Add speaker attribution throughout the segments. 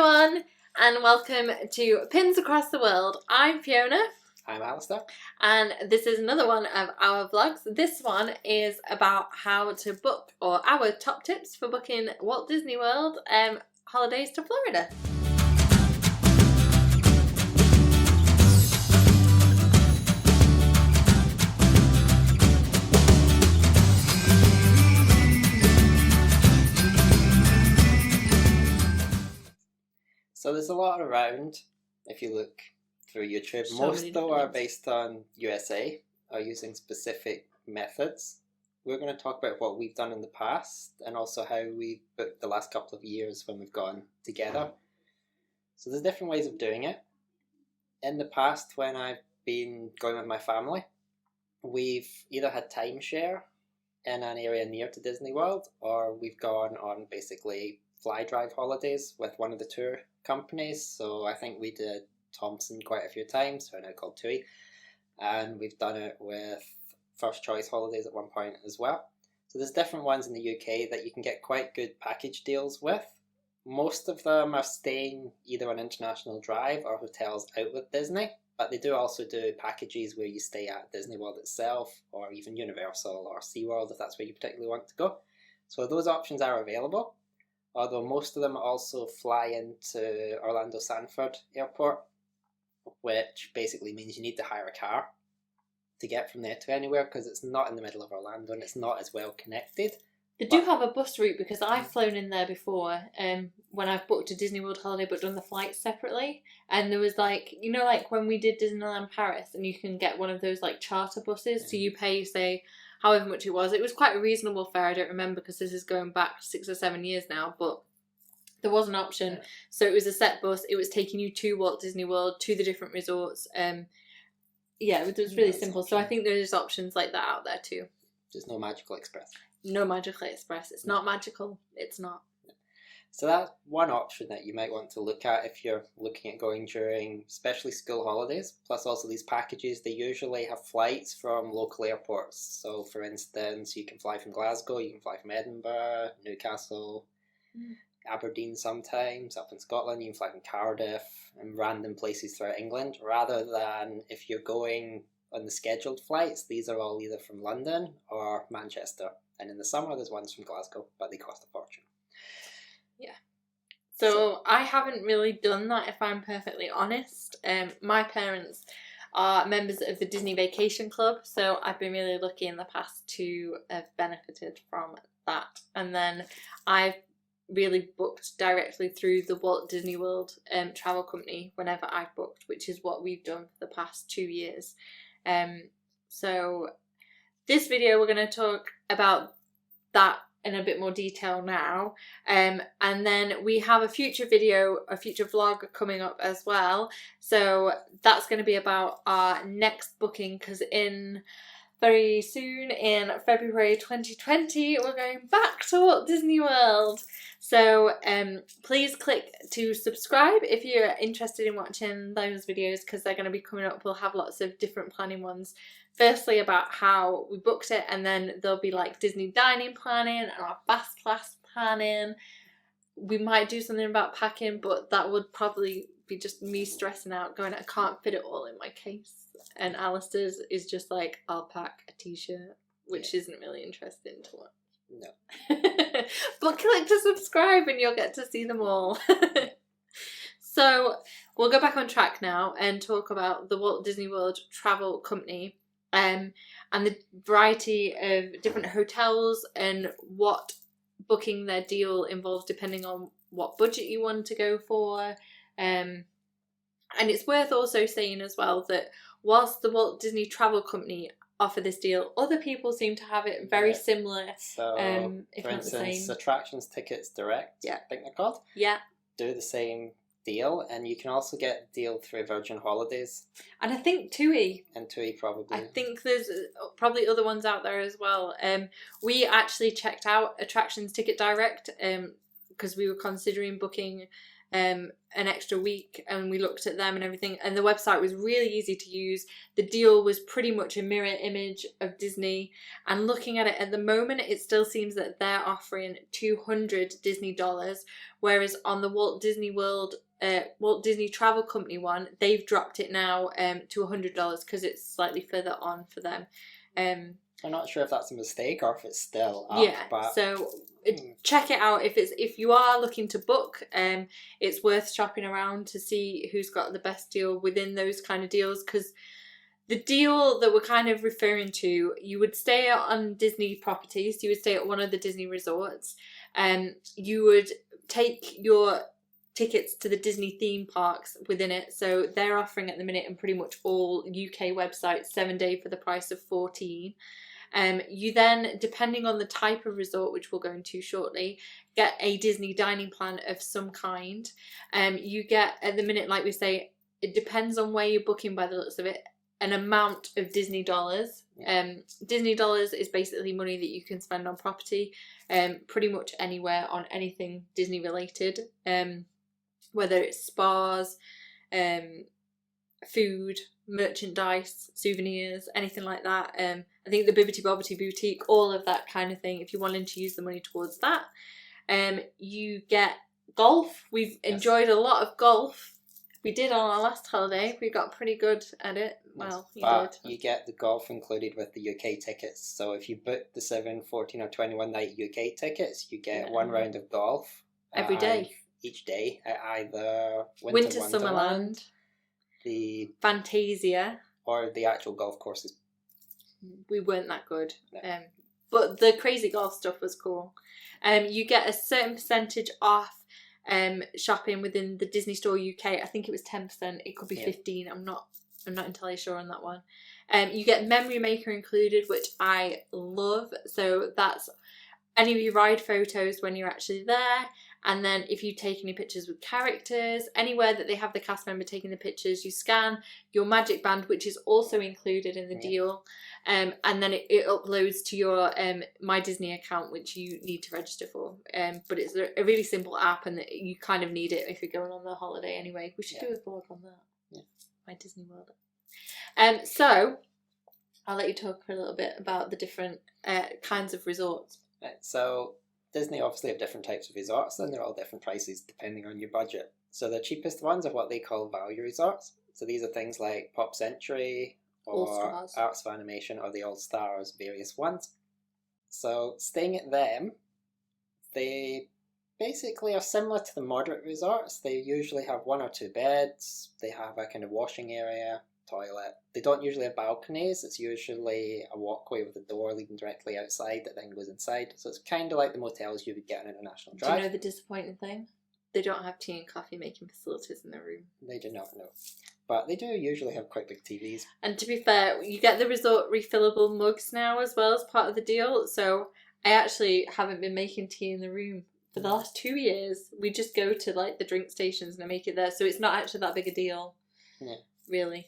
Speaker 1: everyone, and welcome to Pins Across the World. I'm Fiona.
Speaker 2: I'm Alistair.
Speaker 1: And this is another one of our vlogs. This one is about how to book, or our top tips for booking Walt Disney World holidays to Florida.
Speaker 2: So there's a lot around, if you look through YouTube. Most though are based on USA, are using specific methods. We're going to talk about what we've done in the past and also how we booked the last couple of years when we've gone together. So there's different ways of doing it. In the past, when I've been going with my family, we've either had timeshare in an area near to Disney World, or we've gone on basically fly drive holidays with one of the tour companies. So I think we did Thompson quite a few times, so now called TUI, and we've done it with First Choice Holidays at one point as well. So there's different ones in the UK that you can get quite good package deals with. Most of them are staying either on International Drive or hotels out with Disney, but they do also do packages where you stay at Disney World itself, or even Universal or SeaWorld if that's where you particularly want to go. So those options are available, although most of them also fly into Orlando Sanford Airport, which basically means you need to hire a car to get from there to anywhere, because it's not in the middle of Orlando and it's not as well connected.
Speaker 1: They do have a bus route, because I've flown in there before when I've booked a Disney World holiday but done the flights separately. And there was like, you know, like when we did Disneyland Paris, and you can get one of those like charter buses, so you pay, say, however much it was. It was quite a reasonable fare, I don't remember because this is going back 6 or 7 years now, but there was an option. So it was a set bus, it was taking you to Walt Disney World, to the different resorts. Yeah, it was really simple. So I think there's options like that out there too.
Speaker 2: Just no Magical Express.
Speaker 1: No Magical Express. It's not magical. It's not.
Speaker 2: So that's one option that you might want to look at if you're looking at going during especially school holidays. Plus also these packages, they usually have flights from local airports. So for instance, you can fly from Glasgow, you can fly from Edinburgh, Newcastle, Aberdeen sometimes, up in Scotland, you can fly from Cardiff and random places throughout England, rather than if you're going on the scheduled flights, these are all either from London or Manchester. And in the summer, there's ones from Glasgow, but they cost a fortune.
Speaker 1: Yeah. So I haven't really done that, if I'm perfectly honest. My parents are members of the Disney Vacation Club, so I've been really lucky in the past to have benefited from that. And then I've really booked directly through the Walt Disney World travel company whenever I've booked, which is what we've done for the past 2 years. So this video we're going to talk about that in a bit more detail now, and then we have a future video, a future vlog coming up as well, so that's going to be about our next booking, because very soon in February 2020 we're going back to Walt Disney World. So please click to subscribe if you're interested in watching those videos, because they're going to be coming up. We'll have lots of different planning ones. Firstly about how we booked it, and then there'll be like Disney dining planning and our fast class planning. We might do something about packing, but that would probably be just me stressing out, going, I can't fit it all in my case. And Alistair's is just like, I'll pack a t-shirt, which isn't really interesting to watch.
Speaker 2: No.
Speaker 1: But click to subscribe and you'll get to see them all. So we'll go back on track now and talk about the Walt Disney World Travel Company, and the variety of different hotels and what booking their deal involves depending on what budget you want to go for. And it's worth also saying as well that whilst the Walt Disney Travel Company offer this deal, other people seem to have it very similar.
Speaker 2: So,
Speaker 1: if
Speaker 2: for
Speaker 1: not the same.
Speaker 2: instance, Attractions Tickets Direct, I think they're called, do the same deal, and you can also get a deal through Virgin Holidays.
Speaker 1: And I think TUI.
Speaker 2: And TUI probably.
Speaker 1: I think there's probably other ones out there as well. We actually checked out Attractions Ticket Direct because we were considering booking an extra week, and we looked at them and everything, and the website was really easy to use. The deal was pretty much a mirror image of Disney, and looking at it at the moment, it still seems that they're offering $200 Disney dollars, whereas on the Walt Disney World Walt Disney Travel Company one, they've dropped it now to $100 because it's slightly further on for them.
Speaker 2: I'm not sure if that's a mistake or if it's still up.
Speaker 1: Yeah,
Speaker 2: but
Speaker 1: so check it out if you are looking to book. It's worth shopping around to see who's got the best deal within those kind of deals, because the deal that we're kind of referring to, you would stay on Disney properties, you would stay at one of the Disney resorts, and you would take your tickets to the Disney theme parks within it. So they're offering at the minute in pretty much all UK websites 7-day for the price of 14. You then, depending on the type of resort, which we'll go into shortly, get a Disney dining plan of some kind. You get, at the minute, like we say, it depends on where you're booking by the looks of it, an amount of Disney dollars. Disney dollars is basically money that you can spend on property, pretty much anywhere on anything Disney related, whether it's spas, food, merchandise, souvenirs, anything like that. I think the Bibbidi Bobbidi Boutique, all of that kind of thing, if you're wanting to use the money towards that. You get golf. We've enjoyed a lot of golf. We did on our last holiday. We got pretty good at it. Well,
Speaker 2: but you get the golf included with the UK tickets. So if you book the 7, 14 or 21 night UK tickets, you get one round of golf.
Speaker 1: Every day.
Speaker 2: Each day at either
Speaker 1: Winter Summerland,
Speaker 2: the
Speaker 1: Fantasia,
Speaker 2: or the actual golf courses.
Speaker 1: We weren't that good.
Speaker 2: No.
Speaker 1: But the crazy golf stuff was cool. You get a certain percentage off shopping within the Disney Store UK. I think it was 10%. It could be 15. I'm not entirely sure on that one. You get Memory Maker included, which I love. So that's any of your ride photos when you're actually there, and then if you take any pictures with characters, anywhere that they have the cast member taking the pictures, you scan your Magic Band, which is also included in the deal, and then it uploads to your My Disney account, which you need to register for. But it's a really simple app, and you kind of need it if you're going on the holiday anyway. We should do a vlog on that. Yeah. My Disney World. So I'll let you talk for a little bit about the different kinds of resorts.
Speaker 2: Right, so Disney obviously have different types of resorts, and they're all different prices depending on your budget. So the cheapest ones are what they call value resorts. So these are things like Pop Century or Arts of Animation or the All Stars, various ones. So staying at them, they basically are similar to the moderate resorts. They usually have 1 or 2 beds, they have a kind of washing area, toilet. They don't usually have balconies. It's usually a walkway with a door leading directly outside that then goes inside. So it's kind of like the motels you would get on International Drive.
Speaker 1: Do you know the disappointing thing? They don't have tea and coffee making facilities in their room.
Speaker 2: They do not, no. But they do usually have quite big TVs.
Speaker 1: And to be fair, you get the resort refillable mugs now as well as part of the deal. So I actually haven't been making tea in the room for the last 2 years. We just go to like the drink stations and I make it there. So it's not actually that big a deal.
Speaker 2: Yeah.
Speaker 1: Really.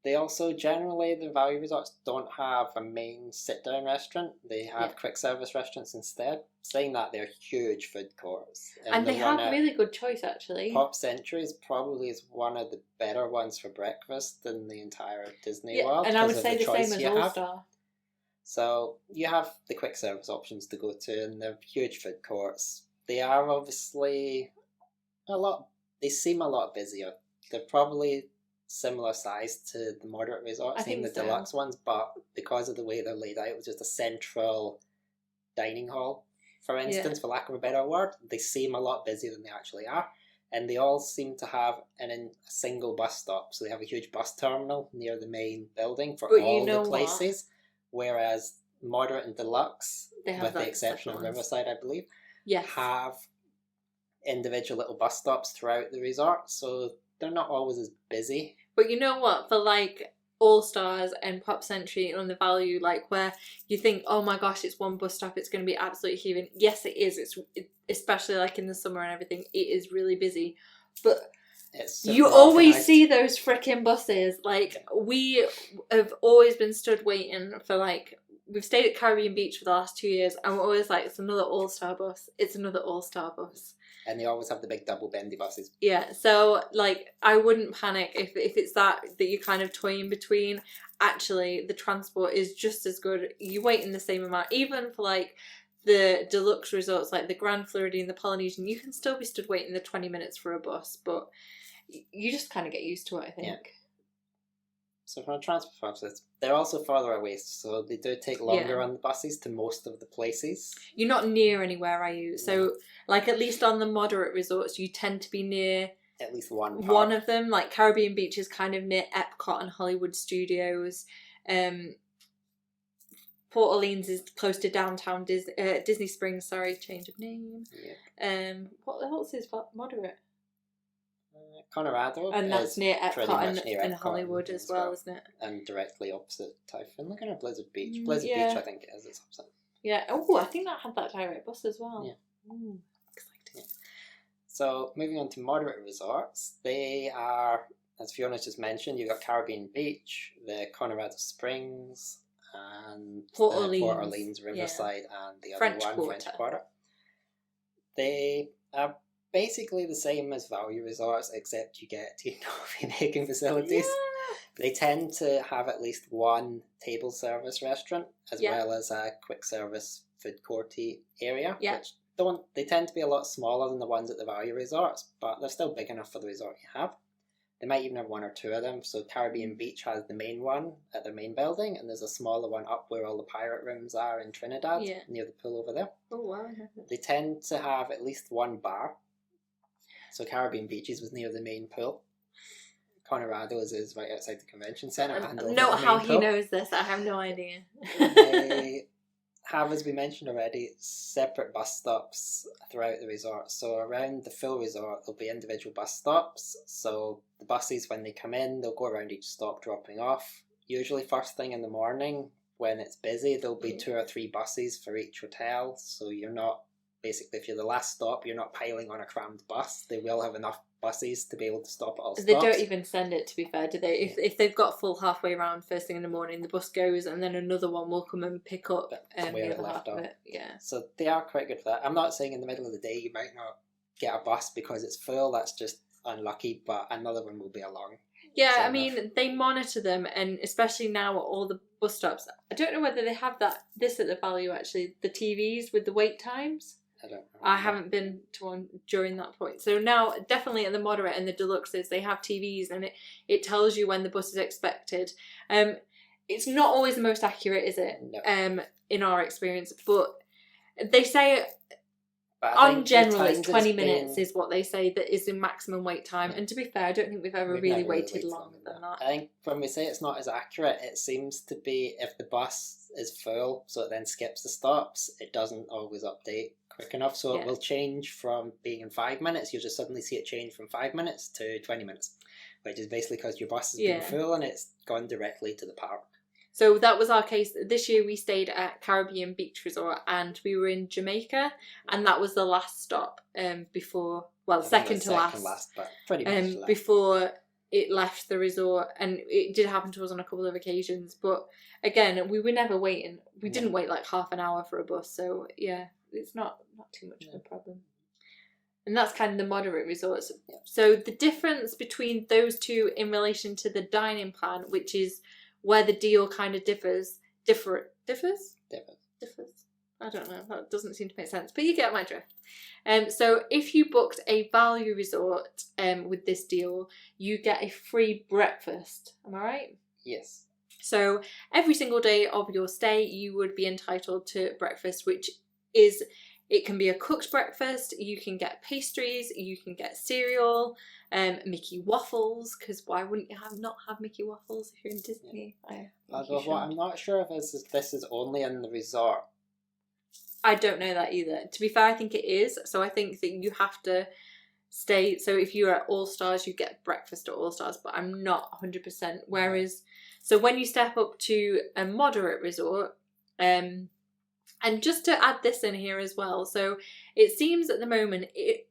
Speaker 2: They also, generally, the value resorts don't have a main sit-down restaurant. They have quick service restaurants instead. Saying that, they're huge food courts.
Speaker 1: And they have really good choice, actually.
Speaker 2: Pop Century is one of the better ones for breakfast in the entire Disney World.
Speaker 1: And I would say the same as All Star.
Speaker 2: So you have the quick service options to go to, and they're huge food courts. They are obviously they seem a lot busier. They're probably similar size to the moderate resorts and the deluxe ones, but because of the way they're laid out with just a central dining hall, for instance, for lack of a better word, they seem a lot busier than they actually are. And they all seem to have a single bus stop, so they have a huge bus terminal near the main building for all the places. Whereas moderate and deluxe, with the exception of Riverside, I believe, have individual little bus stops throughout the resort, so they're not always as busy.
Speaker 1: But you know what? For like All Stars and Pop Century on the value, like where you think, oh my gosh, it's one bus stop, it's going to be absolutely heaving. Yes, it is. It's especially like in the summer and everything, it is really busy. But you always see those frickin' buses. Like, we have always been stood waiting for like, we've stayed at Caribbean Beach for the last 2 years, and we're always like, it's another All Star bus. It's another All Star bus.
Speaker 2: And they always have the big double bendy buses.
Speaker 1: Yeah, so like I wouldn't panic if it's that you're kind of toying between. Actually, the transport is just as good. You wait in the same amount, even for like the deluxe resorts like the Grand Floridian, the Polynesian. You can still be stood waiting the 20 minutes for a bus, but you just kind of get used to it, I think.
Speaker 2: Yeah. So from a transport purposes, they're also further away, so they do take longer on the buses to most of the places.
Speaker 1: You're not near anywhere, are you? So, like, at least on the moderate resorts, you tend to be near
Speaker 2: at least one park.
Speaker 1: One of them. Like Caribbean Beach is kind of near Epcot and Hollywood Studios. Port Orleans is close to downtown Disney Springs. Sorry, change of name.
Speaker 2: Yeah.
Speaker 1: What else is moderate?
Speaker 2: Colorado,
Speaker 1: and that's near Epcot and Hollywood as well, isn't it?
Speaker 2: And directly opposite Typhoon. Look at Blizzard Beach. Blizzard Beach, I think it is. It's opposite.
Speaker 1: Yeah. Oh, I think that had that direct bus as well.
Speaker 2: Yeah.
Speaker 1: Ooh, exciting.
Speaker 2: Yeah. So moving on to moderate resorts, they are, as Fiona just mentioned, you've got Caribbean Beach, the Colorado Springs, and
Speaker 1: Port
Speaker 2: Orleans, Riverside, and the other French Quarter. They are basically the same as value resorts, except you get coffee making facilities.
Speaker 1: Yeah.
Speaker 2: They tend to have at least one table service restaurant, as well as a quick service food courty area, which they tend to be a lot smaller than the ones at the value resorts, but they're still big enough for the resort you have. They might even have one or two of them. So Caribbean Beach has the main one at their main building, and there's a smaller one up where all the pirate rooms are in Trinidad, near the pool over there.
Speaker 1: Oh wow!
Speaker 2: They tend to have at least one bar. So Caribbean Beaches was near the main pool. Colorado's is right outside the convention centre.
Speaker 1: Note how he knows this. I have no idea.
Speaker 2: They have, as we mentioned already, separate bus stops throughout the resort. So around the full resort, there'll be individual bus stops. So the buses, when they come in, they'll go around each stop dropping off. Usually first thing in the morning, when it's busy, there'll be 2 or 3 buses for each hotel. So you're not, basically, if you're the last stop, you're not piling on a crammed bus. They will have enough buses to be able to stop at all stops.
Speaker 1: They don't even send it, to be fair, do they? If they've got full halfway around first thing in the morning, the bus goes and then another one will come and pick up
Speaker 2: where
Speaker 1: the
Speaker 2: it
Speaker 1: other
Speaker 2: left
Speaker 1: half
Speaker 2: off.
Speaker 1: of it. Yeah.
Speaker 2: So they are quite good for that. I'm not saying in the middle of the day you might not get a bus because it's full. That's just unlucky, but another one will be along.
Speaker 1: Yeah, I mean, they monitor them, and especially now at all the bus stops. I don't know whether they have this at the value, actually, the TVs with the wait times. I haven't been to one during that point. So now, definitely at the moderate and the deluxes, they have TVs, and it tells you when the bus is expected. It's not always the most accurate, is it?
Speaker 2: No.
Speaker 1: In our experience, but they say generally 20 minutes is what they say that is the maximum wait time. And to be fair, I don't think we've ever really waited longer than that.
Speaker 2: I think when we say it's not as accurate, it seems to be if the bus is full, so it then skips the stops, it doesn't always update quick enough, so it will change from being in 5 minutes. You'll just suddenly see it change from 5 minutes to 20 minutes, which is basically because your bus has been full and it's gone directly to the park.
Speaker 1: So that was our case. This year we stayed at Caribbean Beach Resort and we were in Jamaica, and that was the last stop before, well, second to last,
Speaker 2: but pretty much last.
Speaker 1: Before it left the resort, and it did happen to us on a couple of occasions, but again, we were never waiting. We didn't wait like half an hour for a bus, so yeah, it's not too much of a problem. And that's kind of the moderate resorts. Yeah. So the difference between those two in relation to the dining plan, which is where the deal kind of differs. I don't know. That doesn't seem to make sense, but you get my drift. So if you booked a value resort with this deal, you get a free breakfast. Am I right?
Speaker 2: Yes.
Speaker 1: So every single day of your stay, you would be entitled to breakfast, which is, it can be a cooked breakfast, you can get pastries, you can get cereal, Mickey waffles, because why wouldn't you not have Mickey waffles if you're in Disney?
Speaker 2: Although I'm not sure if this is only in the resort.
Speaker 1: I don't know that either. To be fair, I think it is. So I think that you have to stay. So if you're at All Stars, you get breakfast at All Stars, but I'm not 100%. Whereas, so when you step up to a moderate resort, and just to add this in here as well, so it seems at the moment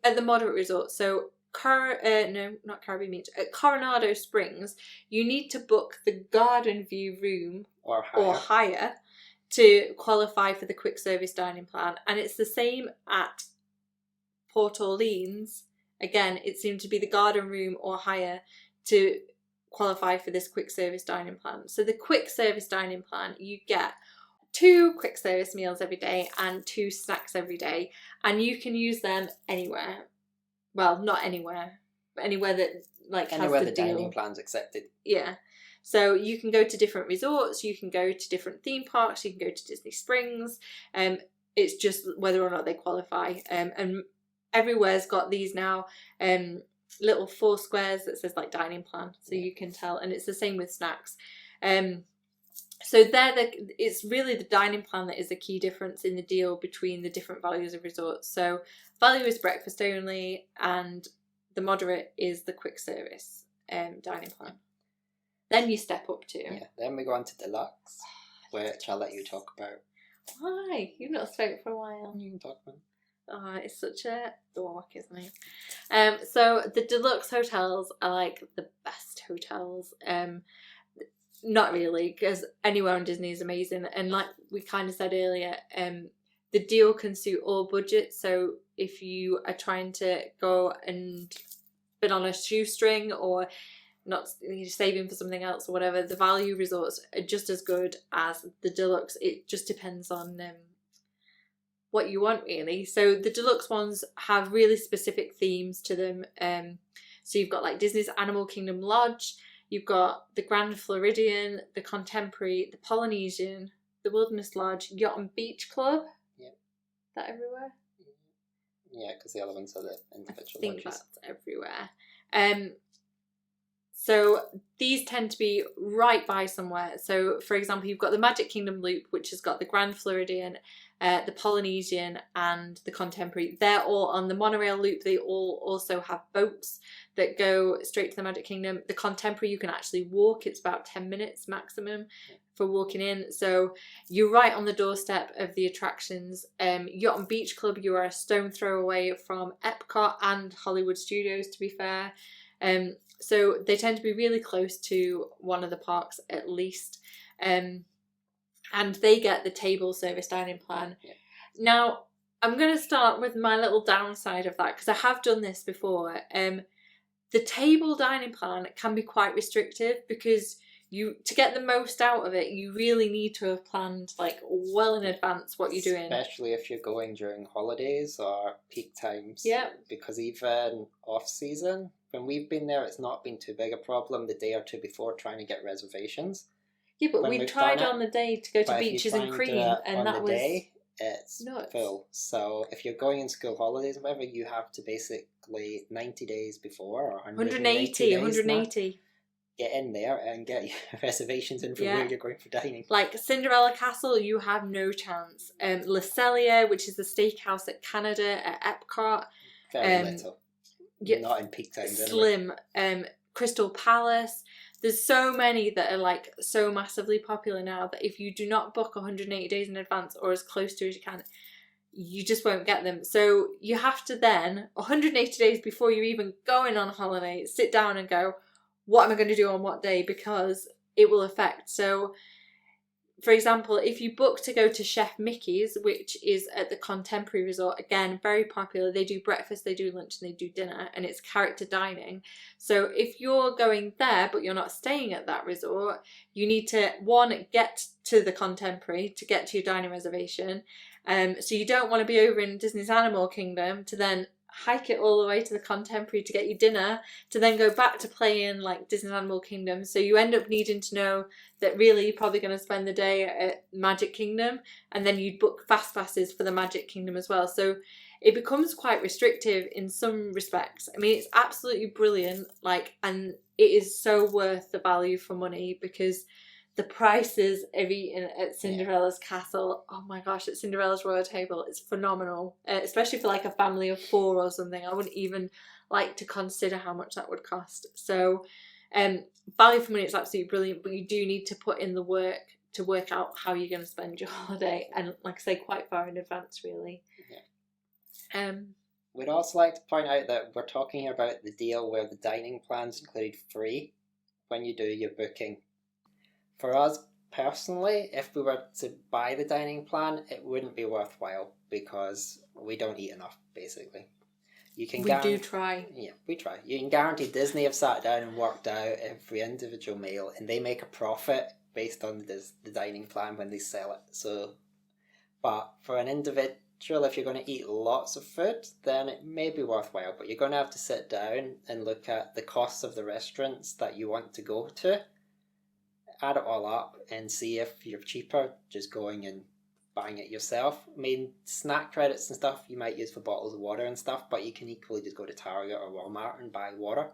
Speaker 1: at the moderate resort, so not Caribbean Beach, at Coronado Springs, you need to book the garden view room or higher to qualify for the quick service dining plan, and it's the same at Port Orleans, again, it seemed to be the garden room or higher to qualify for this quick service dining plan. So the quick service dining plan, you get 2 quick service meals every day and 2 snacks every day, and you can use them anywhere. Well, not anywhere, but anywhere that like
Speaker 2: anywhere
Speaker 1: has
Speaker 2: the
Speaker 1: deal.
Speaker 2: dining plan's accepted.
Speaker 1: Yeah. So you can go to different resorts, you can go to different theme parks, you can go to Disney Springs. It's just whether or not they qualify. And everywhere's got these now little 4 squares that says like dining plan, so you can tell. And it's the same with snacks. So it's really the dining plan that is the key difference in the deal between the different values of resorts. So value is breakfast only, and the moderate is the quick service dining plan. Then you step up to...
Speaker 2: Yeah, then we go on to Deluxe, which I'll let you talk about.
Speaker 1: Why? You've not spoken for a while.
Speaker 2: You can talk about it.
Speaker 1: Oh, it's such a dork, isn't it? So the Deluxe hotels are like the best hotels. Not really, because anywhere on Disney is amazing. And like we kind of said earlier, the deal can suit all budgets. So if you are trying to go and been on a shoestring, or not, you're saving for something else or whatever, the value resorts are just as good as the Deluxe. It just depends on what you want, really. So the Deluxe ones have really specific themes to them. So you've got like Disney's Animal Kingdom Lodge, you've got the Grand Floridian, the Contemporary, the Polynesian, the Wilderness Lodge, Yacht and Beach Club. Yeah. That everywhere?
Speaker 2: Yeah, because the other ones are the individual
Speaker 1: I think
Speaker 2: lodges.
Speaker 1: That's everywhere. So these tend to be right by somewhere. So for example, you've got the Magic Kingdom Loop, which has got the Grand Floridian, the Polynesian and the Contemporary. They're all on the monorail loop. They all also have boats that go straight to the Magic Kingdom. The Contemporary you can actually walk. It's about 10 minutes maximum for walking in. So you're right on the doorstep of the attractions. Yacht and Beach Club, you are a stone throw away from Epcot and Hollywood Studios, to be fair. So they tend to be really close to one of the parks at least. And they get the table service dining plan. Yeah. Now, I'm going to start with my little downside of that, because I have done this before. The table dining plan can be quite restrictive, because to get the most out of it, you really need to have planned like well in advance what you're doing.
Speaker 2: Especially if you're going during holidays or peak times.
Speaker 1: Yeah.
Speaker 2: Because even off season, when we've been there, it's not been too big a problem the day or two before trying to get reservations.
Speaker 1: Yeah, but we tried on the day to go to Beaches and Cream, and that was
Speaker 2: day, it's
Speaker 1: nuts.
Speaker 2: Full. So if you're going in school holidays and whatever, you have to basically 90 days before or
Speaker 1: 180.
Speaker 2: Get in there and get your reservations in for where you're going for dining.
Speaker 1: Like Cinderella Castle, you have no chance. Le Cellier, which is the steakhouse at Canada at Epcot.
Speaker 2: Very little. Not in peak times.
Speaker 1: Slim. Anyway. Crystal Palace. There's so many that are like so massively popular now that if you do not book 180 days in advance or as close to as you can, you just won't get them. So you have to then, 180 days before you're even going on holiday, sit down and go, what am I going to do on what day? Because it will affect. So, for example, if you book to go to Chef Mickey's, which is at the Contemporary Resort, again, very popular. They do breakfast, they do lunch, and they do dinner, and it's character dining. So if you're going there, but you're not staying at that resort, you need to, one, get to the Contemporary to get to your dining reservation. So you don't want to be over in Disney's Animal Kingdom to then hike it all the way to the Contemporary to get your dinner, to then go back to play in like Disney's Animal Kingdom. So you end up needing to know that really you're probably going to spend the day at Magic Kingdom, and then you'd book fast passes for the Magic Kingdom as well. So it becomes quite restrictive in some respects. I mean, it's absolutely brilliant, and it is so worth the value for money, because the prices of eating at Cinderella's Castle, oh my gosh, at Cinderella's Royal Table, it's phenomenal. Especially for like a family of 4 or something. I wouldn't even like to consider how much that would cost. So value for money is absolutely brilliant, but you do need to put in the work to work out how you're going to spend your holiday. And like I say, quite far in advance, really. Yeah.
Speaker 2: We'd also like to point out that we're talking here about the deal where the dining plans include free when you do your booking. For us personally, if we were to buy the dining plan, it wouldn't be worthwhile because we don't eat enough, basically. You can
Speaker 1: do try.
Speaker 2: Yeah, we try. You can guarantee Disney have sat down and worked out every individual meal, and they make a profit based on the dining plan when they sell it. So, but for an individual, if you're going to eat lots of food, then it may be worthwhile. But you're going to have to sit down and look at the costs of the restaurants that you want to go to, add it all up, and see if you're cheaper just going and buying it yourself. I mean, snack credits and stuff you might use for bottles of water and stuff, but you can equally just go to Target or Walmart and buy water.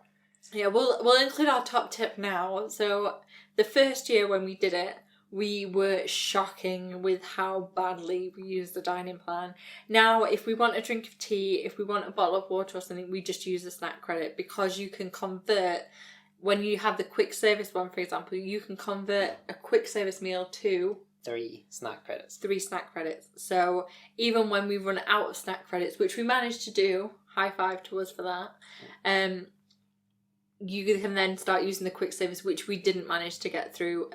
Speaker 1: Yeah, we'll include our top tip now. So the first year when we did it, we were shocking with how badly we used the dining plan. Now, if we want a drink of tea, if we want a bottle of water or something, we just use the snack credit, because you can convert, when you have the quick service one, for example, you can convert a quick service meal to
Speaker 2: 3 snack credits.
Speaker 1: 3 snack credits. So even when we run out of snack credits, which we managed to do, high five to us for that, you can then start using the quick service, which we didn't manage to get through,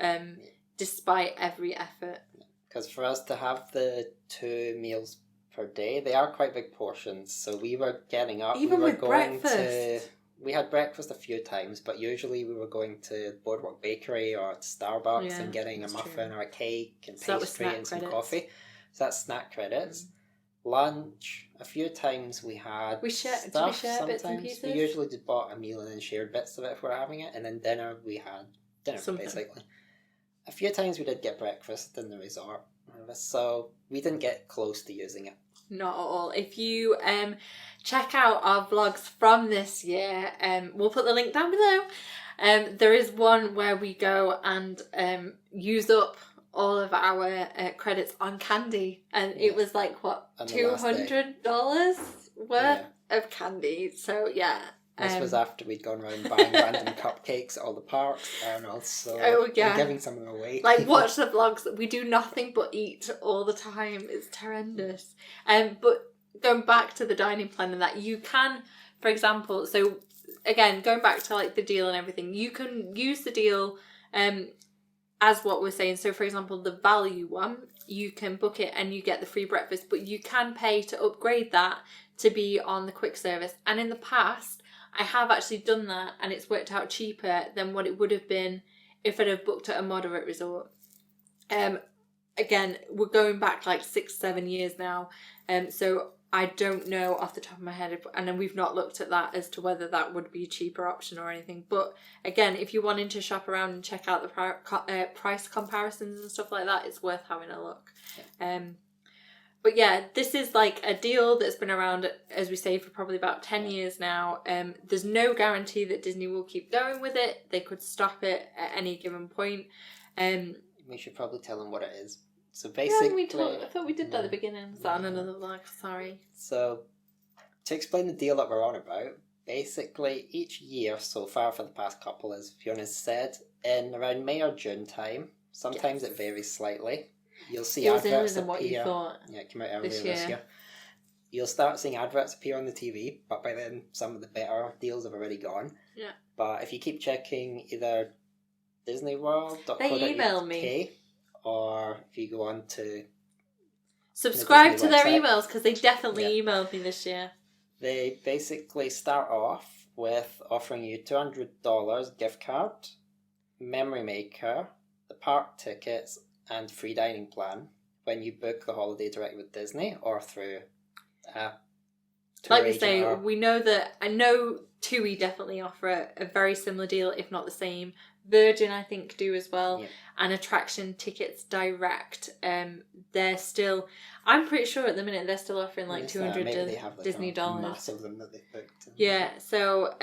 Speaker 1: despite every effort.
Speaker 2: Because for us to have the 2 meals per day, they are quite big portions. So we were getting up.
Speaker 1: Even
Speaker 2: we were
Speaker 1: with
Speaker 2: going
Speaker 1: breakfast.
Speaker 2: We had breakfast a few times, but usually we were going to Boardwalk Bakery or to Starbucks and getting a muffin or a cake and pastry and some coffee. So that's snack credits. Lunch, a few times we had
Speaker 1: did we share
Speaker 2: sometimes.
Speaker 1: bits and pieces?
Speaker 2: We usually just bought a meal and then shared bits of it if we were having it. And then dinner, we had dinner basically. A few times we did get breakfast in the resort. So we didn't get close to using it.
Speaker 1: Not at all. If you check out our vlogs from this year, we'll put the link down below. There is one where we go and use up all of our credits on candy, and it was like what, $200 worth of candy. So yeah.
Speaker 2: This was after we'd gone around buying random cupcakes at all the parks, and also giving some of them away.
Speaker 1: Like, watch the vlogs. We do nothing but eat all the time. It's horrendous. But going back to the dining plan and that, you can, for example, so again, going back to like the deal and everything, you can use the deal as what we're saying. So for example, the value one, you can book it and you get the free breakfast, but you can pay to upgrade that to be on the quick service. And in the past, I have actually done that, and it's worked out cheaper than what it would have been if I'd have booked at a moderate resort. Again, we're going back like 6-7 years now, so I don't know off the top of my head, and then we've not looked at that as to whether that would be a cheaper option or anything. But again, if you're wanting to shop around and check out the price comparisons and stuff like that, it's worth having a look. But yeah, this is like a deal that's been around, as we say, for probably about 10 years now. There's no guarantee that Disney will keep going with it. They could stop it at any given point.
Speaker 2: We should probably tell them what it is. So basically...
Speaker 1: I thought we did that at the beginning. Was that on another vlog? Sorry.
Speaker 2: So, to explain the deal that we're on about, basically each year so far for the past couple, as Fiona said, in around May or June time, sometimes it varies slightly. You'll see adverts appear. What you thought. Yeah, it came out earlier this year. You'll start seeing adverts appear on the TV, but by then some of the better deals have already gone.
Speaker 1: Yeah.
Speaker 2: But if you keep checking either DisneyWorld.co.uk,
Speaker 1: they email me,
Speaker 2: or if you go on to
Speaker 1: subscribe to their emails, because they definitely emailed me this year.
Speaker 2: They basically start off with offering you $200 gift card, memory maker, the park tickets, and free dining plan when you book the holiday direct with Disney or through
Speaker 1: like we say, we know that, I know TUI definitely offer a very similar deal, if not the same. Virgin, I think, do as well. Yeah. And attraction tickets direct. They're still, I'm pretty sure at the minute they're still offering like $200 Disney dollars.
Speaker 2: Mass of them that they've booked.
Speaker 1: Yeah, so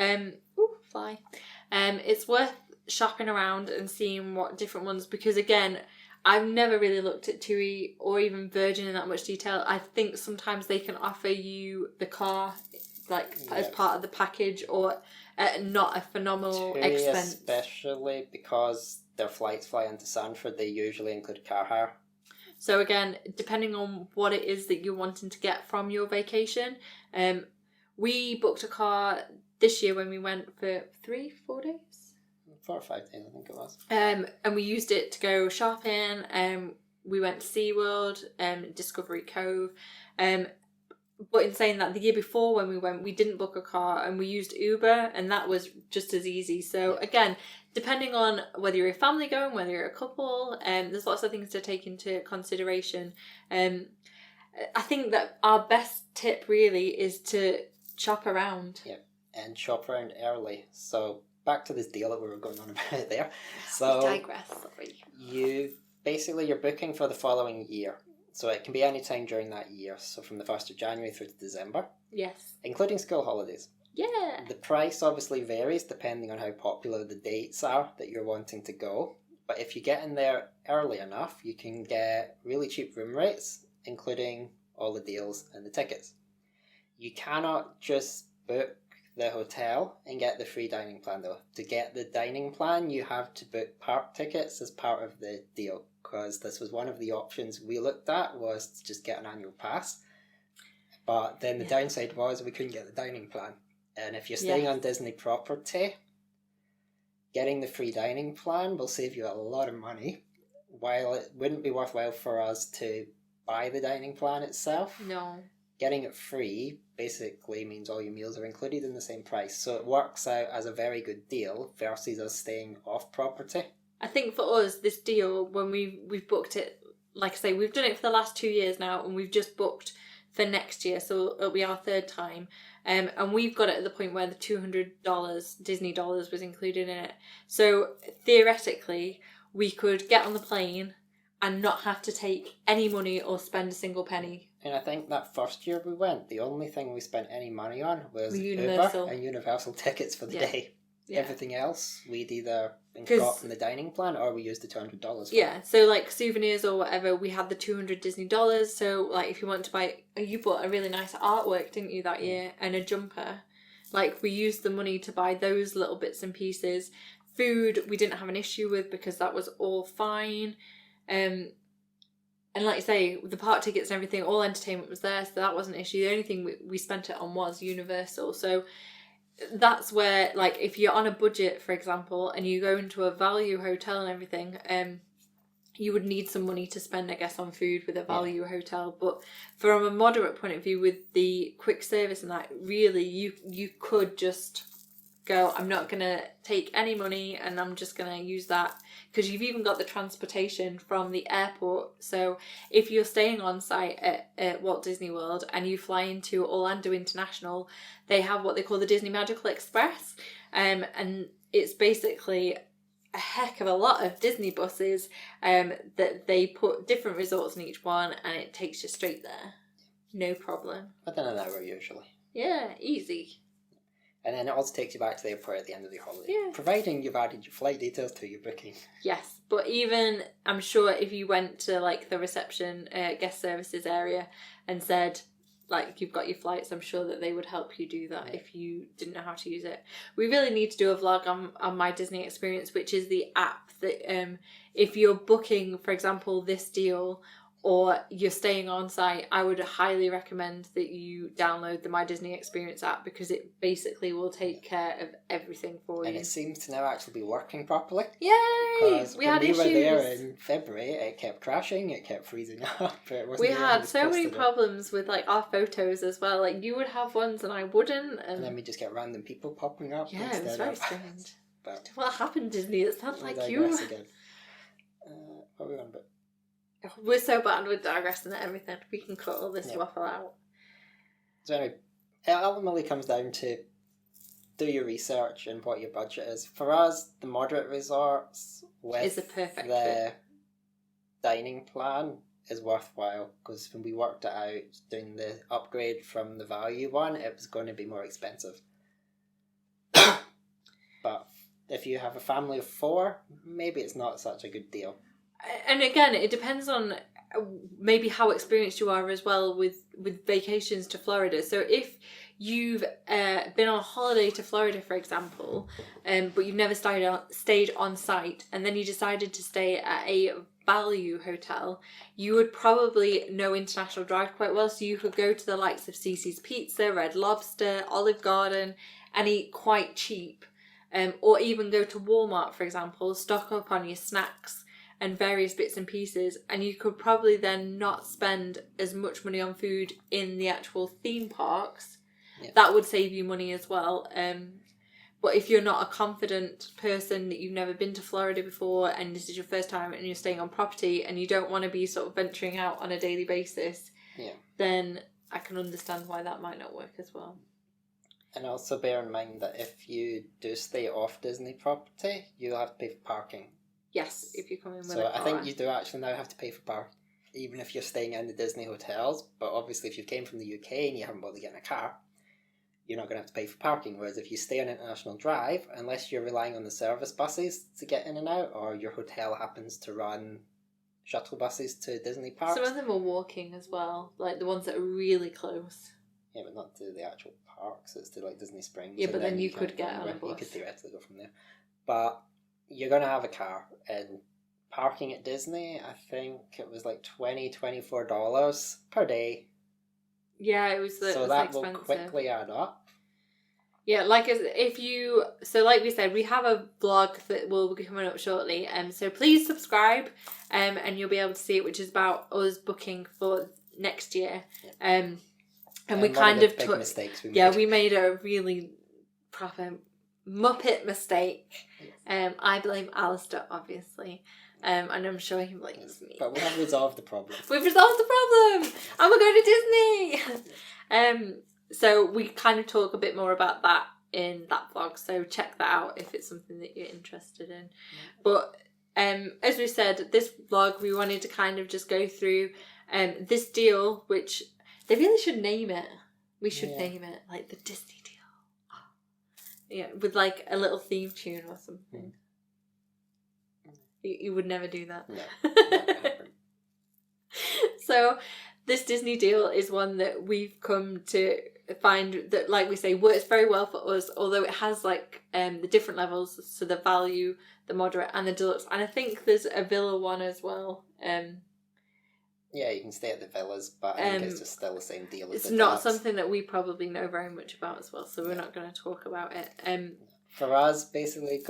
Speaker 1: it's worth shopping around and seeing what different ones, because again, I've never really looked at TUI or even Virgin in that much detail. I think sometimes they can offer you the car as part of the package, or not a phenomenal
Speaker 2: TUI expense. Especially because their flights fly into Sanford, they usually include car hire.
Speaker 1: So again, depending on what it is that you're wanting to get from your vacation, we booked a car this year when we went for 3-4 days.
Speaker 2: 4 or 5 days, I think it was.
Speaker 1: And we used it to go shopping. We went to SeaWorld, Discovery Cove. But in saying that, the year before when we went, we didn't book a car and we used Uber, and that was just as easy. So again, depending on whether you're a family going, whether you're a couple, there's lots of things to take into consideration. I think that our best tip really is to shop around.
Speaker 2: Yeah, and shop around early. So back to this deal that we were going on about there. So
Speaker 1: I digress, sorry.
Speaker 2: You're booking for the following year. So it can be any time during that year. So from the 1st of January through to December.
Speaker 1: Yes.
Speaker 2: Including school holidays.
Speaker 1: Yeah.
Speaker 2: The price obviously varies depending on how popular the dates are that you're wanting to go. But if you get in there early enough, you can get really cheap room rates, including all the deals and the tickets. You cannot just book the hotel and get the free dining plan though. To get the dining plan, you have to book park tickets as part of the deal, because this was one of the options we looked at, was to just get an annual pass. But then the downside was we couldn't get the dining plan. And if you're staying on Disney property, getting the free dining plan will save you a lot of money, while it wouldn't be worthwhile for us to buy the dining plan itself.
Speaker 1: No.
Speaker 2: Getting it free basically means all your meals are included in the same price. So it works out as a very good deal versus us staying off property.
Speaker 1: I think for us, this deal, when we've booked it, like I say, we've done it for the last 2 years now, and we've just booked for next year, so it'll be our third time. And we've got it at the point where the $200 Disney dollars was included in it. So theoretically, we could get on the plane and not have to take any money or spend a single penny.
Speaker 2: And I think that first year we went, the only thing we spent any money on was
Speaker 1: Universal.
Speaker 2: Uber and Universal tickets for the day. Yeah. Everything else, we'd either got from the dining plan or we used the $200 for.
Speaker 1: Yeah, so like souvenirs or whatever, we had the $200 Disney dollars. So like if you want to buy, you bought a really nice artwork, didn't you, that year, and a jumper. Like we used the money to buy those little bits and pieces. Food, we didn't have an issue with because that was all fine. And like you say, the park tickets and everything, all entertainment was there, so that wasn't an issue. The only thing we spent it on was Universal. So that's where, like, if you're on a budget, for example, and you go into a value hotel and everything, you would need some money to spend, I guess, on food with a value hotel. But from a moderate point of view, with the quick service and that, really, you could just go, I'm not going to take any money and I'm just going to use that, because you've even got the transportation from the airport. So if you're staying on site at Walt Disney World and you fly into Orlando International, they have what they call the Disney Magical Express, and it's basically a heck of a lot of Disney buses that they put different resorts in each one, and it takes you straight there, no problem.
Speaker 2: Within an hour usually.
Speaker 1: Yeah, easy.
Speaker 2: And then it also takes you back to the airport at the end of the holiday.
Speaker 1: Yeah.
Speaker 2: Providing you've added your flight details to your booking.
Speaker 1: Yes, but even, I'm sure if you went to like the reception guest services area and said, like, you've got your flights, I'm sure that they would help you do that if you didn't know how to use it. We really need to do a vlog on My Disney Experience, which is the app that if you're booking, for example, this deal, or you're staying on site, I would highly recommend that you download the My Disney Experience app, because it basically will take care of everything for you.
Speaker 2: And it seems to now actually be working properly.
Speaker 1: Yay!
Speaker 2: Because
Speaker 1: we
Speaker 2: when
Speaker 1: had
Speaker 2: we
Speaker 1: issues.
Speaker 2: were there in February, it kept crashing, it kept freezing up.
Speaker 1: We had so many problems with like our photos as well. Like you would have ones and I wouldn't. And
Speaker 2: then we just get random people popping up.
Speaker 1: Yeah, it was very strange.
Speaker 2: But
Speaker 1: what happened, Disney? It's not like you.
Speaker 2: Again. What are we on about?
Speaker 1: We're so bad with digressing at everything. We can cut all this waffle out.
Speaker 2: So anyway, it ultimately comes down to do your research and what your budget is. For us, the moderate resorts with
Speaker 1: is a perfect
Speaker 2: the
Speaker 1: fit.
Speaker 2: Dining plan is worthwhile, because when we worked it out, doing the upgrade from the value one, it was going to be more expensive. But if you have a family of 4, maybe it's not such a good deal.
Speaker 1: And again, it depends on maybe how experienced you are as well with vacations to Florida. So if you've been on holiday to Florida, for example, but you've never stayed on site, and then you decided to stay at a value hotel, you would probably know International Drive quite well. So you could go to the likes of Cece's Pizza, Red Lobster, Olive Garden, and eat quite cheap. Or even go to Walmart, for example, stock up on your snacks, and various bits and pieces, and you could probably then not spend as much money on food in the actual theme parks. That would save you money as well. But if you're not a confident person, that you've never been to Florida before and this is your first time and you're staying on property and you don't want to be sort of venturing out on a daily basis, then I can understand why that might not work as well.
Speaker 2: And also bear in mind that if you do stay off Disney property, you'll have to pay for parking.
Speaker 1: Yes, if you come in with
Speaker 2: a car. So I think you do actually now have to pay for parking, even if you're staying in the Disney hotels. But obviously if you came from the UK and you haven't bothered getting a car, you're not going to have to pay for parking. Whereas if you stay on International Drive, unless you're relying on the service buses to get in and out, or your hotel happens to run shuttle buses to Disney parks.
Speaker 1: Some of them are walking as well, like the ones that are really close.
Speaker 2: Yeah, but not to the actual parks. It's to like Disney Springs.
Speaker 1: Yeah, but then you could get on a bus.
Speaker 2: You could theoretically go from there. But you're going to have a car, and parking at Disney, I think it was like $24 per day.
Speaker 1: Yeah, it was
Speaker 2: so that will quickly add up.
Speaker 1: Yeah, like like we said, we have a vlog that will be coming up shortly. So please subscribe, and you'll be able to see it, which is about us booking for next year. And we kind of
Speaker 2: took mistakes.
Speaker 1: We made a really proper Muppet mistake. I blame Alistair, obviously. And I'm sure he blames me.
Speaker 2: But we have resolved the problem.
Speaker 1: We've resolved the problem! And we're going to Disney! So we kind of talk a bit more about that in that vlog. So check that out if it's something that you're interested in. But as we said, this vlog, we wanted to kind of just go through this deal, which they really should name it. We should name it like the Disney deal. Yeah, with like a little theme tune or something. You would never do that.
Speaker 2: No.
Speaker 1: So this Disney deal is one that we've come to find that, like we say, works very well for us, although it has like the different levels, so the value, the moderate and the deluxe, and I think there's a villa one as well.
Speaker 2: Yeah, you can stay at the villas, but I think it's just still the same deal as
Speaker 1: it's
Speaker 2: the
Speaker 1: not
Speaker 2: deluxe.
Speaker 1: something that we probably know very much about as well, so we're not going to talk about it.
Speaker 2: For us, basically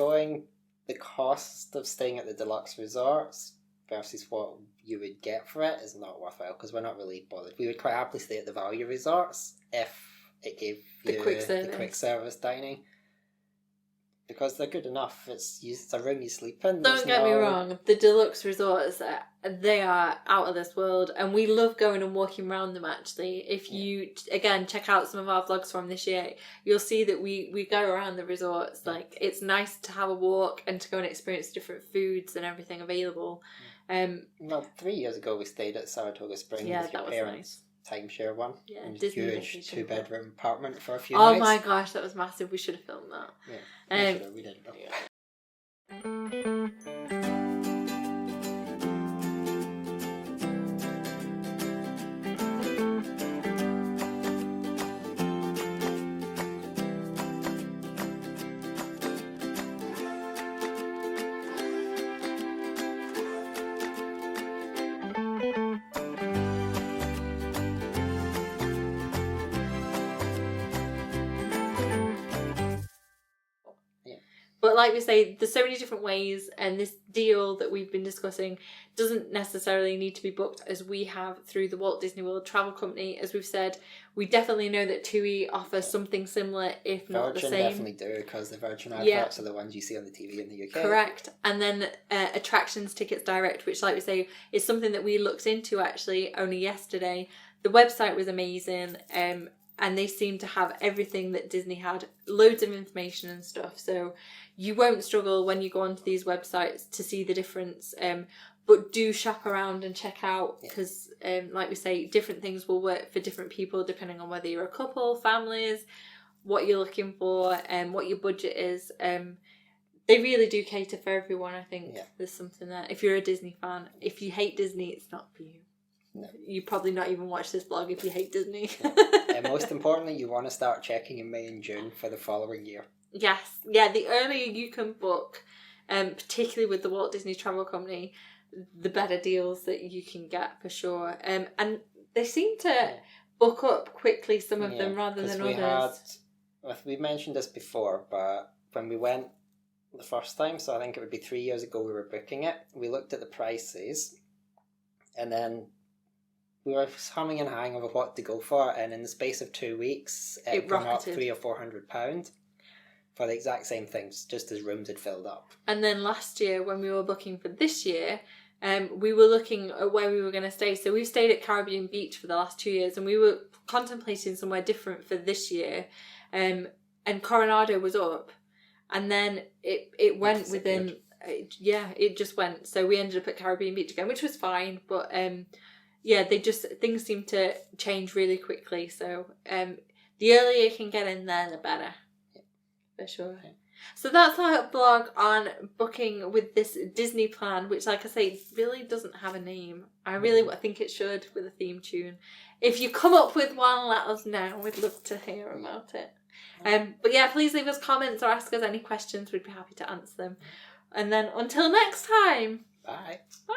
Speaker 2: the cost of staying at the deluxe resorts versus what you would get for it is not worthwhile, because we're not really bothered. We would quite happily stay at the value resorts if it gave you the quick service dining, because they're good enough. It's a room you sleep in.
Speaker 1: Don't get me wrong, the deluxe resorts, they are out of this world, and we love going and walking around them. Actually, if you again check out some of our vlogs from this year, you'll see that we go around the resorts. Like, it's nice to have a walk and to go and experience different foods and everything available.
Speaker 2: 3 years ago we stayed at Saratoga Springs with your parents. Nice. Timeshare one. Yeah, Disney huge 2-bedroom apartment for a few nights.
Speaker 1: Oh my gosh, that was massive. We should have filmed that.
Speaker 2: Yeah, we didn't.
Speaker 1: But like we say, there's so many different ways, and this deal that we've been discussing doesn't necessarily need to be booked as we have through the Walt Disney World Travel Company. As we've said, we definitely know that TUI offers something similar, if not the same.
Speaker 2: Virgin definitely do, because the Virgin adverts are the ones you see on the TV in the UK.
Speaker 1: Correct. And then Attractions Tickets Direct, which, like we say, is something that we looked into actually only yesterday. The website was amazing, and they seem to have everything that Disney had, loads of information and stuff. So you won't struggle when you go onto these websites to see the difference. But do shop around and check out, because like we say, different things will work for different people depending on whether you're a couple, families, what you're looking for, and what your budget is. They really do cater for everyone. I think there's something there. If you're a Disney fan, if you hate Disney, it's not for you. No. You probably not even watch this vlog if you hate Disney.
Speaker 2: And most importantly, you want to start checking in May and June for the following year.
Speaker 1: Yes. Yeah, the earlier you can book, particularly with the Walt Disney Travel Company, the better deals that you can get for sure. And they seem to book up quickly, some of them, rather than others.
Speaker 2: We mentioned this before, but when we went the first time, so I think it would be 3 years ago we were booking it. We looked at the prices, and then we were humming and hawing over what to go for, and in the space of 2 weeks, it came up £300 or £400 for the exact same things, just as rooms had filled up.
Speaker 1: And then last year, when we were booking for this year, we were looking at where we were going to stay. So we've stayed at Caribbean Beach for the last 2 years, and we were contemplating somewhere different for this year. And Coronado was up, and then it went within. It just went. So we ended up at Caribbean Beach again, which was fine, but things seem to change really quickly. So the earlier you can get in there, the better. For sure. Okay. So that's our blog on booking with this Disney plan, which, like I say, really doesn't have a name. I think it should, with a theme tune. If you come up with one, let us know. We'd love to hear about it. But yeah, please leave us comments or ask us any questions. We'd be happy to answer them. And then until next time.
Speaker 2: Bye.
Speaker 1: Bye.